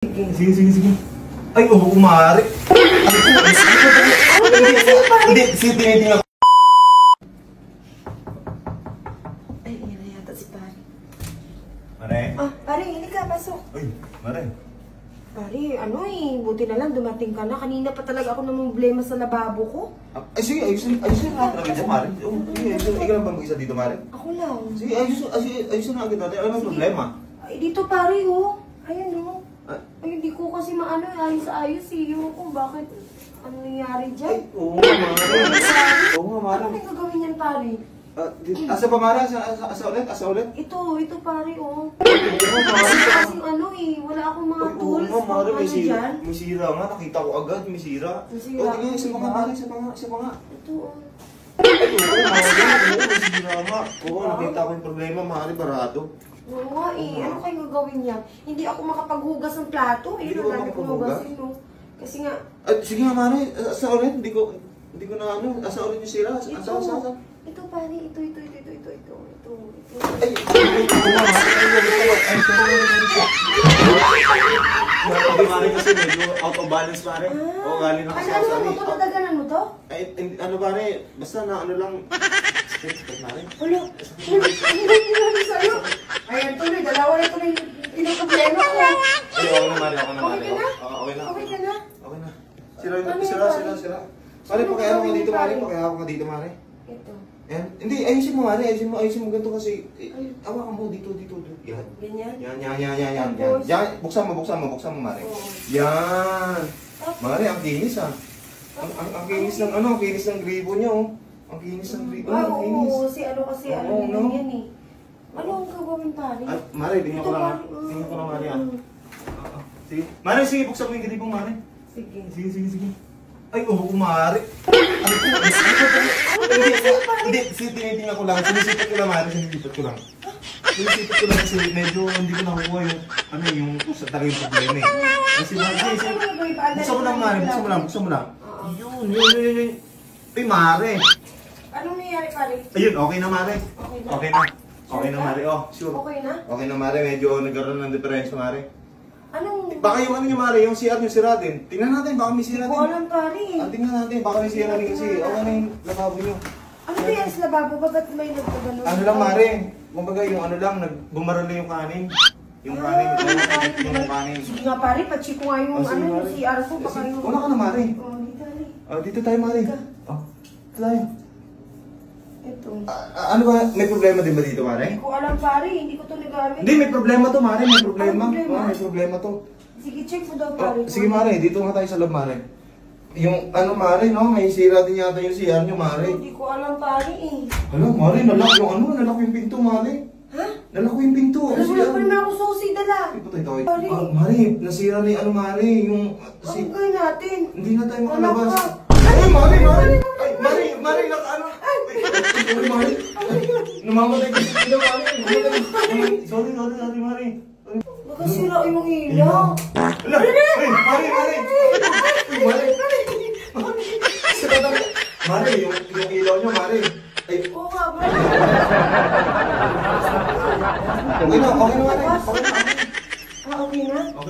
Sige, sige, sige. Ay, oo, maaari. Hindi, sige, tinitingnan ko. Ay, yan na yata si pare. Mare? Ah, pare, hindi ka, pasok. Uy, Mare. Pare, buti na lang dumating ka na. Kanina pa talaga ako namumblema sa lababo ko. Ay, sige, ayusin na agad dyan, Mare. Sige, ayusin. Ikaw lang ba mag-isa dito, Mare? Ako lang. Sige, ayusin na agad natin. Ano ang problema? Ay, dito pare, Ayan, Ay, hindi ko kasi maano, ayos-ayos Yung kung bakit, ano nangyari dyan. Ay, oo nga, Mare. Oo nga, Mare. Ano yung gagawin yan, pare? Asa pa, Mare? Asa ulit? Ito, pare, Oo nga, Mare. Kasi wala akong mga tools. Oo nga, Mare. May Dyan. sira nga. Nakita ko agad, may sira. May sira. Tingnan, isa pa nga, Mare. Isa pa nga. Ito, Ay, oo, Mare. Oo, may sira nga. Oo, nakita ko yung problema, Mare. Barado. Oo nga Ano kayo gagawin niya? Hindi ako makapaghugas ng plato. Hindi Ayun, ka lagi ko makapaghugas? hugasin, Kasi nga, Sige nga, Mare. Asa ulit? Hindi ko na ano. Asa ulit yung sira? Asa? ito pare, ito. Ay, Hindi, Mare, kasi medyo out of balance, Mare. Oo, galing na kasi ako sa Ano mo to? Nadaganan mo to? Ay, ano, Mare? Basta na ano lang. Mare. Ulo, hindi sa'yo. Ayan, tuloy, dalawa na tuloy pinaproblema ko. Ay, okay na, Mare. Okay na, Mare. Okay ka na? Okay na. Okay ka na? Okay na. Sira. Mare, pakialam ka dito, Mare. Pakialam ka dito, Mare. Ito. Yan. Hindi, ayusin mo, Mare. Ayusin mo ganito kasi. Awa ka mo dito. Yan. Ganyan? Yan. Tapos? Yan. Buksan mo, Mare. Oo. Yan. Mare, ang kinis, Ang kinis ng ang kinis ng gribo niya, Ang kinis ng gribo. Ang kinis. Oo, kasi Oo, ano no? yan Ano ang gagawin, pare? Ay, Mare, tingnan ko lang, Mare, Sige. Mare, sige, buksan mo yung gribo, Mare. Sige. Sige. Ay, oo, Mare. Hindi, tinitingnan ko lang. Sinisipat ko lang, Mare. Sinisipat ko lang kasi medyo hindi ko nakukuha yung sa tagay yung problema Kasi, Mare, buksan mo lang, Mare. Buksan mo lang. Yun. Ay, Mare. Anong nangyari, pare? Ayun, okay na, Mare. Okay na, Mare. Sure. Okay na? Okay na, Mare. Medyo nagkaroon ng diferensya, Mare. Anong... Baka yung Mare, yung CR nyo sira din. Tingnan natin, baka may sira Hindi ko din. alam, pare. Tingnan natin, baka may sira din kasi okay na yung lababo nyo. Ano ba yan sa lababo? Ba't may nagpagano? Ano lang, Mare, kumbaga yung bumaral na yung kanin. Yung kanin. Sige nga, pare, pacheck ko nga yung sige, Mare. yung CR ko. Baka yung... Una ka na, Mare. Dito, Dito tayo, Mare. Ika. Dito tayo. Ito. Ano ba, may problema din ba dito, Mare? Hindi ko alam, pare. Hindi ko to nagamit. Hindi, may problema to, Mare. May problema. Ano problema? May problema to. Sige, check mo daw, pare. Sige, Mare, dito nga tayo sa loob, Mare. Yung Mare, may sira din yata yung CR nyo, Mare. Hindi ko alam, pare Mare, nalak yung pinto, Mare. Ha? Nalak yung pinto. Alam mo na pa naman ako susi, dala. Patay. Mare. Mare, nasira na yung Mare, yung... Ang gawin natin. Hindi na tayo makalabas. Anak Ay, Mare! Ay, Mare, Mare! Namamatay kasi sila, Mare. Sorry, Mare. Baka sira yung ilaw. Mare, yung ilaw nyo, Mare. Ay, Oo nga, pare. okay na, Mare. Okay na? Okay